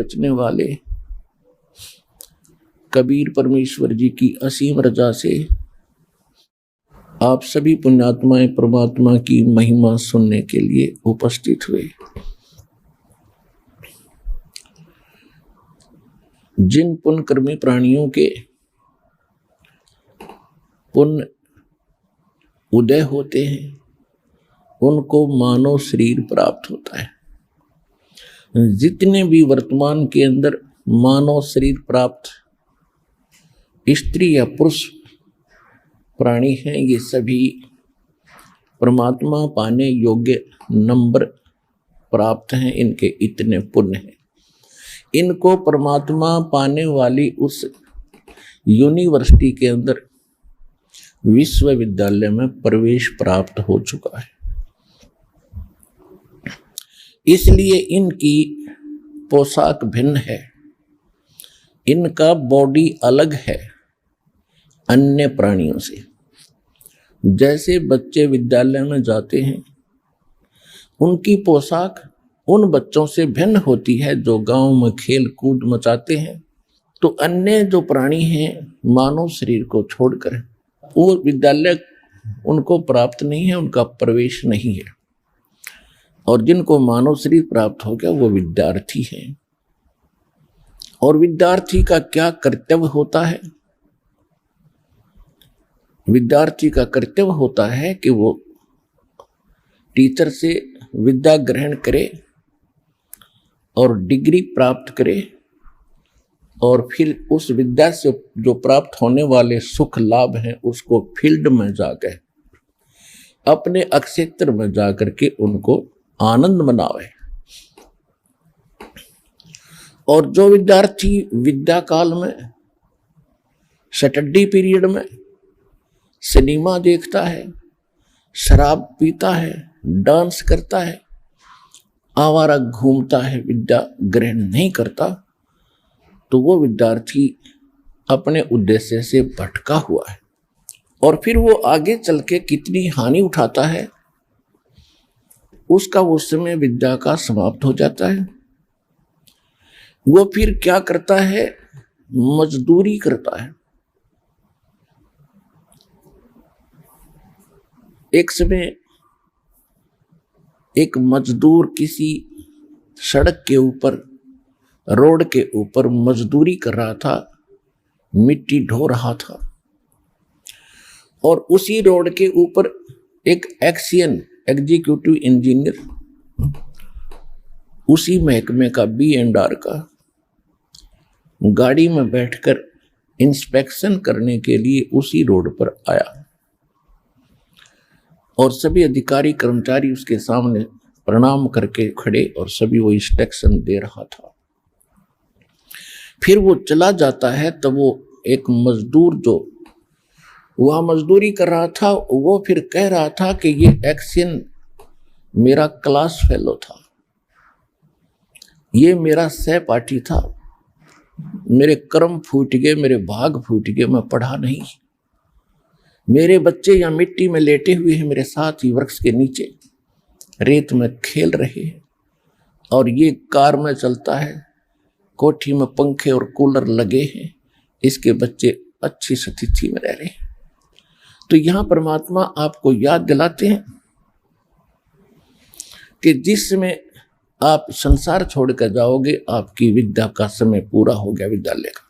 रचने वाले कबीर परमेश्वर जी की असीम रजा से आप सभी पुण्यात्माएं परमात्मा की महिमा सुनने के लिए उपस्थित हुए। जिन पुण्यकर्मी प्राणियों के पुण्य उदय होते हैं उनको मानव शरीर प्राप्त होता है। जितने भी वर्तमान के अंदर मानव शरीर प्राप्त स्त्री या पुरुष प्राणी हैं, ये सभी परमात्मा पाने योग्य नंबर प्राप्त हैं। इनके इतने पुण्य हैं, इनको परमात्मा पाने वाली उस यूनिवर्सिटी के अंदर विश्वविद्यालय में प्रवेश प्राप्त हो चुका है। इसलिए इनकी पोशाक भिन्न है, इनका बॉडी अलग है अन्य प्राणियों से। जैसे बच्चे विद्यालय में जाते हैं, उनकी पोशाक उन बच्चों से भिन्न होती है जो गांव में खेल कूद मचाते हैं, तो अन्य जो प्राणी हैं मानव शरीर को छोड़कर वो विद्यालय उनको प्राप्त नहीं है, उनका प्रवेश नहीं है। और जिनको मानव शरीर प्राप्त हो गया वो विद्यार्थी हैं। और विद्यार्थी का क्या कर्तव्य होता है? विद्यार्थी का कर्तव्य होता है कि वो टीचर से विद्या ग्रहण करे और डिग्री प्राप्त करे, और फिर उस विद्या से जो प्राप्त होने वाले सुख लाभ हैं उसको फील्ड में जाकर अपने क्षेत्र में जाकर के उनको आनंद मनावे। और जो विद्यार्थी विद्या काल में स्टडी पीरियड में सिनेमा देखता है, शराब पीता है, डांस करता है, आवारा घूमता है, विद्या ग्रहण नहीं करता, तो वो विद्यार्थी अपने उद्देश्य से भटका हुआ है। और फिर वो आगे चल के कितनी हानि उठाता है, उसका उस समय विद्या का समाप्त हो जाता है। वो फिर क्या करता है? मजदूरी करता है। एक समय एक मजदूर किसी सड़क के ऊपर, रोड के ऊपर मजदूरी कर रहा था, मिट्टी ढो रहा था, और उसी रोड के ऊपर एक एग्जीक्यूटिव इंजीनियर उसी महकमे का B&R का गाड़ी में बैठकर इंस्पेक्शन करने के लिए उसी रोड पर आया, और सभी अधिकारी कर्मचारी उसके सामने प्रणाम करके खड़े और सभी वो इंस्ट्रक्शन दे रहा था। फिर वो चला जाता है, तब वो एक मजदूर जो वहां मजदूरी कर रहा था, वो फिर कह रहा था कि ये एक्शन मेरा क्लास फेलो था, ये मेरा सहपाठी था, मेरे कर्म फूट गए, मेरे भाग फूट गए, मैं पढ़ा नहीं। मेरे बच्चे यहाँ मिट्टी में लेटे हुए हैं, मेरे साथ ही वृक्ष के नीचे रेत में खेल रहे हैं, और ये कार में चलता है, कोठी में पंखे और कूलर लगे हैं, इसके बच्चे अच्छी स्थिति में रह रहे हैं। तो यहां परमात्मा आपको याद दिलाते हैं कि जिस समय आप संसार छोड़कर जाओगे, आपकी विद्या का समय पूरा हो गया विद्यालय का।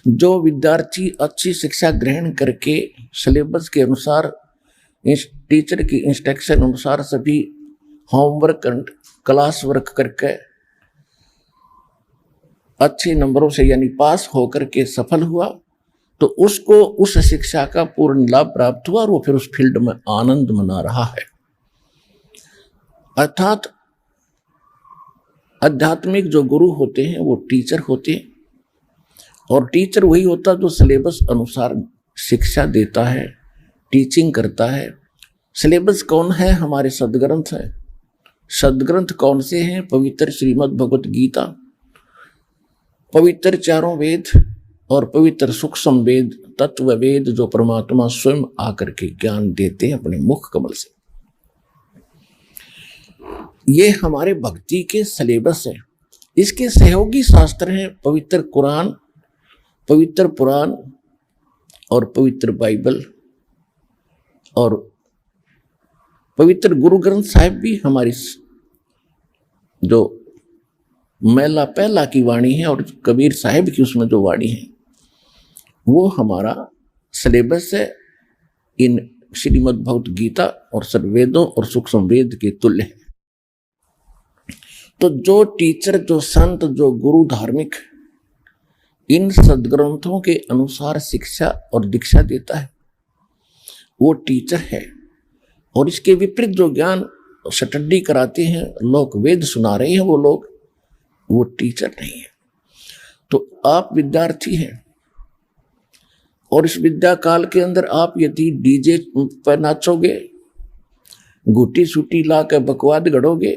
जो विद्यार्थी अच्छी शिक्षा ग्रहण करके सिलेबस के अनुसार, टीचर की इंस्ट्रक्शन अनुसार सभी होमवर्क क्लास वर्क करके अच्छे नंबरों से यानी पास होकर के सफल हुआ, तो उसको उस शिक्षा का पूर्ण लाभ प्राप्त हुआ और वो फिर उस फील्ड में आनंद मना रहा है। अर्थात आध्यात्मिक जो गुरु होते हैं वो टीचर होते हैं, और टीचर वही होता जो सिलेबस अनुसार शिक्षा देता है, टीचिंग करता है। सिलेबस कौन है? हमारे सदग्रंथ हैं। सदग्रंथ कौन से हैं? पवित्र श्रीमद् भगवत गीता, पवित्र चारों वेद और पवित्र सूक्ष्म वेद, तत्व वेद, जो परमात्मा स्वयं आकर के ज्ञान देते हैं अपने मुख कमल से। ये हमारे भक्ति के सिलेबस है। इसके सहयोगी शास्त्र हैं पवित्र कुरान, पवित्र पुराण और पवित्र बाइबल और पवित्र गुरु ग्रंथ साहिब भी हमारी जो मैला पहला की वाणी है और कबीर साहिब की उसमें जो वाणी है वो हमारा सिलेबस है इन श्रीमद् भगवत गीता और सर्ववेदों और सूक्ष्म वेद के तुल्य है। तो जो टीचर, जो संत, जो गुरु धार्मिक इन सदग्रंथों के अनुसार शिक्षा और दीक्षा देता है वो टीचर है। और इसके विपरीत जो ज्ञान स्टडी कराते हैं, लोग वेद सुना रहे हैं, वो लोग, वो टीचर नहीं है। तो आप विद्यार्थी हैं और इस विद्या काल के अंदर आप यदि डीजे पर नाचोगे, घुटी सूटी ला के बकवाद गढ़ोगे,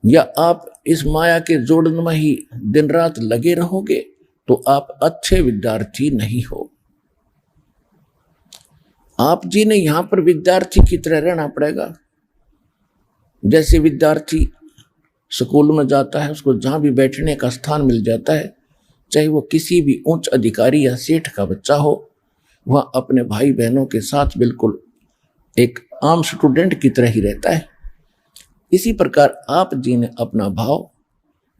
या आप इस माया के जोड़न में ही दिन रात लगे रहोगे तो आप अच्छे विद्यार्थी नहीं हो। आप जी ने यहां पर विद्यार्थी की तरह रहना पड़ेगा। जैसे विद्यार्थी स्कूल में जाता है, उसको जहां भी बैठने का स्थान मिल जाता है, चाहे वो किसी भी उच्च अधिकारी या सेठ का बच्चा हो, वह अपने भाई बहनों के साथ बिल्कुल एक आम स्टूडेंट की तरह ही रहता है। इसी प्रकार आप जी ने अपना भाव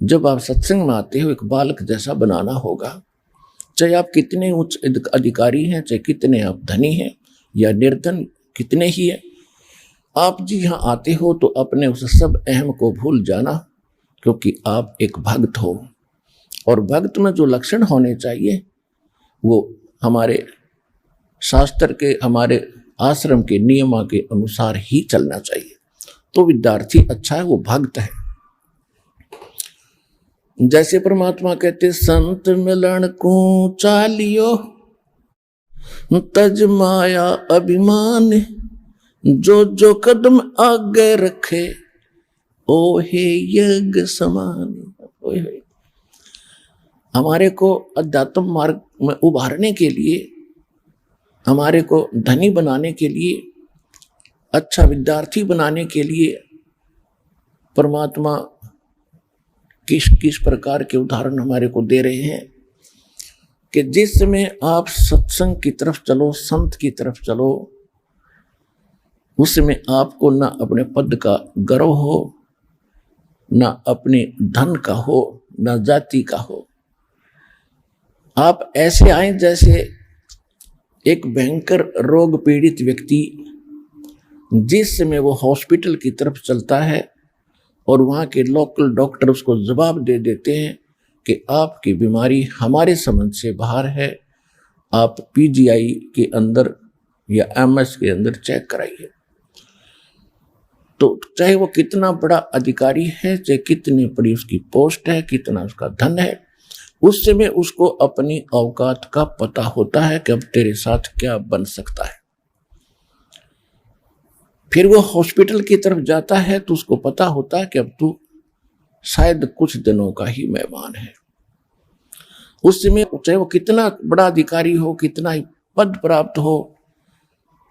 जब आप सत्संग में आते हो एक बालक जैसा बनाना होगा। चाहे आप कितने उच्च अधिकारी हैं, चाहे कितने आप धनी हैं या निर्धन कितने ही है, आप जी यहाँ आते हो तो अपने उस सब अहम को भूल जाना, क्योंकि आप एक भक्त हो। और भक्त में जो लक्षण होने चाहिए वो हमारे शास्त्र के, हमारे आश्रम के नियमा के अनुसार ही चलना चाहिए। तो विद्यार्थी अच्छा है, वो भक्त है। जैसे परमात्मा कहते संत मिलन को चालियो तज माया अभिमान, जो जो कदम आगे रखे ओ हे यज्ञ समान। हमारे को अध्यात्म मार्ग में उभारने के लिए, हमारे को धनी बनाने के लिए, अच्छा विद्यार्थी बनाने के लिए परमात्मा किस किस प्रकार के उदाहरण हमारे को दे रहे हैं कि जिस समय आप सत्संग की तरफ चलो, संत की तरफ चलो, उस समय आपको ना अपने पद का गर्व हो, ना अपने धन का हो, ना जाति का हो। आप ऐसे आए जैसे एक भयंकर रोग पीड़ित व्यक्ति जिस समय वो हॉस्पिटल की तरफ चलता है और वहाँ के लोकल डॉक्टर उसको जवाब दे देते हैं कि आपकी बीमारी हमारे समझ से बाहर है, आप पीजीआई के अंदर या एमएस के अंदर चेक कराइए। तो चाहे वो कितना बड़ा अधिकारी है, चाहे कितनी बड़ी उसकी पोस्ट है, कितना उसका धन है, उस समय उसको अपनी औकात का पता होता है कि अब तेरे साथ क्या बन सकता है। फिर वो हॉस्पिटल की तरफ जाता है तो उसको पता होता है कि अब तू शायद कुछ दिनों का ही मेहमान है। उस समय चाहे वो कितना बड़ा अधिकारी हो, कितना ही पद प्राप्त हो,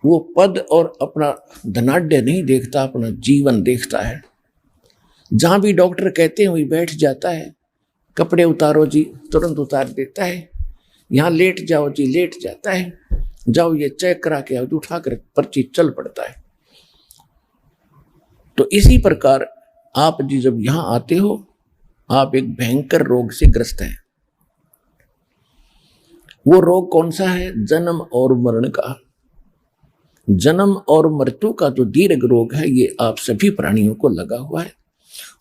वो पद और अपना धनाढ्य नहीं देखता, अपना जीवन देखता है। जहां भी डॉक्टर कहते हैं वही बैठ जाता है। कपड़े उतारो जी, तुरंत उतार देता है। यहाँ लेट जाओ जी, लेट जाता है। जाओ ये चेक करा के आओ, उठा कर पर्ची चल पड़ता है। तो इसी प्रकार आप जी जब यहाँ आते हो, आप एक भयंकर रोग से ग्रस्त हैं। वो रोग कौन सा है? जन्म और मरण का। जन्म और मृत्यु का जो दीर्घ रोग है, ये आप सभी प्राणियों को लगा हुआ है।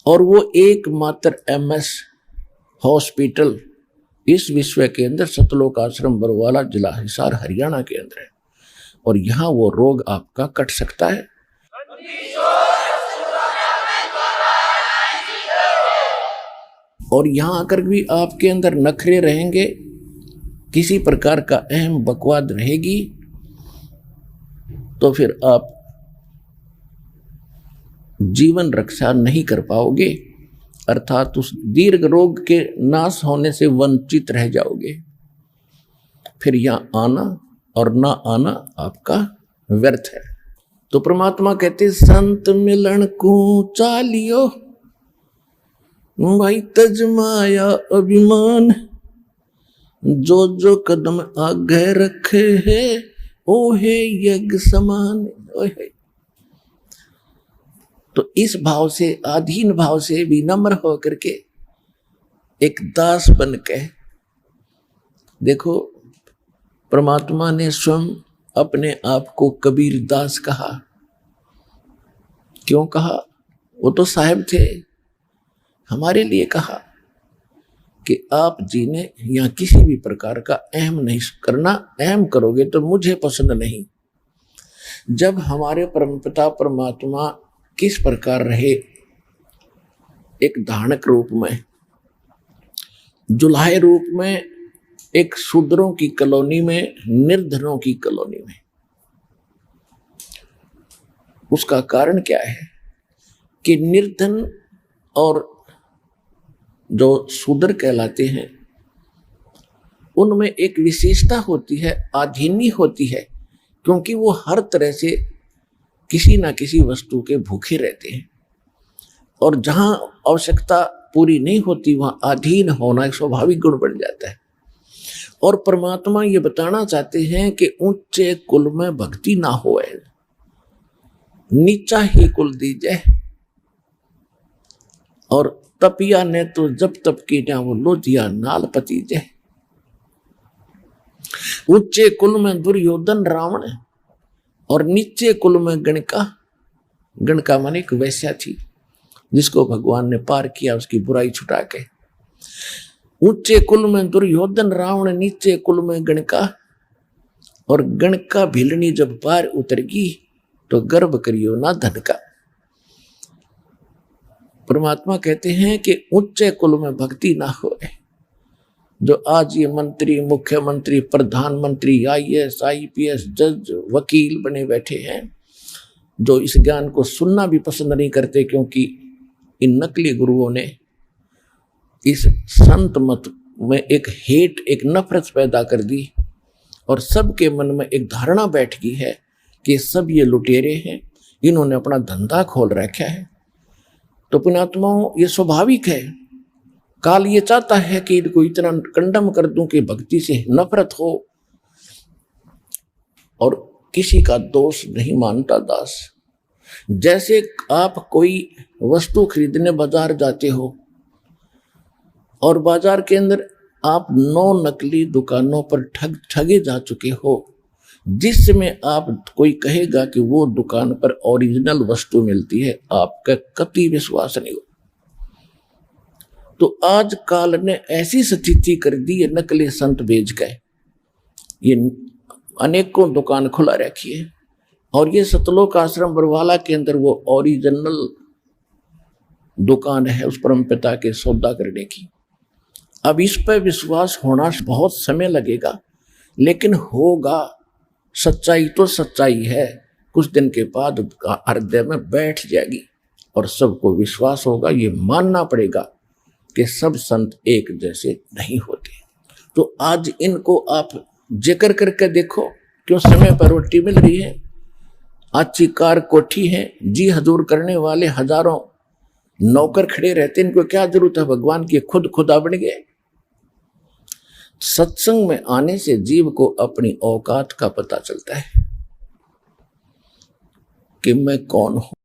और वो एकमात्र एमएस हॉस्पिटल इस विश्व के अंदर सतलोक आश्रम बरवाला, जिला हिसार, हरियाणा के अंदर है। और यहाँ वो रोग आपका कट सकता है। और यहाँ आकर भी आपके अंदर नखरे रहेंगे, किसी प्रकार का अहम बकवाद रहेगी, तो फिर आप जीवन रक्षा नहीं कर पाओगे, अर्थात उस दीर्घ रोग के नाश होने से वंचित रह जाओगे। फिर यहाँ आना और ना आना आपका व्यर्थ है। तो परमात्मा कहते संत मिलन को चालियो भाई तजमाया अभिमान, जो जो कदम आगे रखे है ओहे यज्ञ समान। ओहे। तो इस भाव से, अधीन भाव से विनम्र होकर के एक दास बन के देखो, परमात्मा ने स्वयं अपने आप को कबीर दास कहा। क्यों कहा? वो तो साहिब थे, हमारे लिए कहा कि आप जी ने यहाँ किसी भी प्रकार का अहम नहीं करना, अहम करोगे तो मुझे पसंद नहीं। जब हमारे परमपिता परमात्मा किस प्रकार रहे, एक धानक रूप में, जुल्हे रूप में, एक शूद्रों की कॉलोनी में, निर्धनों की कॉलोनी में। उसका कारण क्या है कि निर्धन और जो शूद्र कहलाते हैं उनमें एक विशेषता होती है, आधीनी होती है, क्योंकि वो हर तरह से किसी ना किसी वस्तु के भूखे रहते हैं, और जहां आवश्यकता पूरी नहीं होती वहां अधीन होना एक स्वाभाविक गुण बन जाता है। और परमात्मा ये बताना चाहते हैं कि ऊंचे कुल में भक्ति ना होए, नीचा ही कुल दीजिए। और तपिया ने तो जब तप की ना वो लोधिया नाल पतीजे। ऊंचे कुल में दुर्योधन रावण और नीचे कुल में गणका। गणका माने एक वैश्या थी जिसको भगवान ने पार किया उसकी बुराई छुटा के। ऊंचे कुल में दुर्योधन रावण, नीचे कुल में गणका। और गणका भिलनी जब पार उतरगी तो गर्व करियो ना धन का। परमात्मा कहते हैं कि ऊंचे कुल में भक्ति ना होए। जो आज ये मंत्री, मुख्यमंत्री, प्रधानमंत्री, IAS, IPS, जज, वकील बने बैठे हैं, जो इस ज्ञान को सुनना भी पसंद नहीं करते, क्योंकि इन नकली गुरुओं ने इस संत मत में एक हेट, एक नफरत पैदा कर दी, और सबके मन में एक धारणा बैठ गई है कि सब ये लुटेरे हैं, इन्होंने अपना धंधा खोल रखा है। तो पुण्यात्माओं, ये स्वाभाविक है। काल ये चाहता है कि इनको इतना कंडम कर दूं कि भक्ति से नफरत हो, और किसी का दोष नहीं मानता दास। जैसे आप कोई वस्तु खरीदने बाजार जाते हो और बाजार के अंदर आप 9 नकली दुकानों पर ठगे जा चुके हो, जिसमें आप कोई कहेगा कि वो दुकान पर ओरिजिनल वस्तु मिलती है, आपका कतई विश्वास नहीं हो। तो आज काल ने ऐसी स्थिति कर दी है, नकली संत बेच गए। ये अनेकों दुकान खुला रखी है, और ये सतलोक आश्रम बरवाला के अंदर वो ओरिजिनल दुकान है उस परमपिता के सौदा करने की। अब इस पर विश्वास होना बहुत समय लगेगा, लेकिन होगा। सच्चाई तो सच्चाई है, कुछ दिन के बाद हृदय में बैठ जाएगी और सबको विश्वास होगा। ये मानना पड़ेगा कि सब संत एक जैसे नहीं होते। तो आज इनको आप जिक्र करके देखो, क्यों समय पर रोटी मिल रही है, अच्छी कार कोठी है, जी हजूर करने वाले हजारों नौकर खड़े रहते, इनको क्या जरूरत है भगवान की, खुद खुदा बन गए। सत्संग में आने से जीव को अपनी औकात का पता चलता है कि मैं कौन हूं।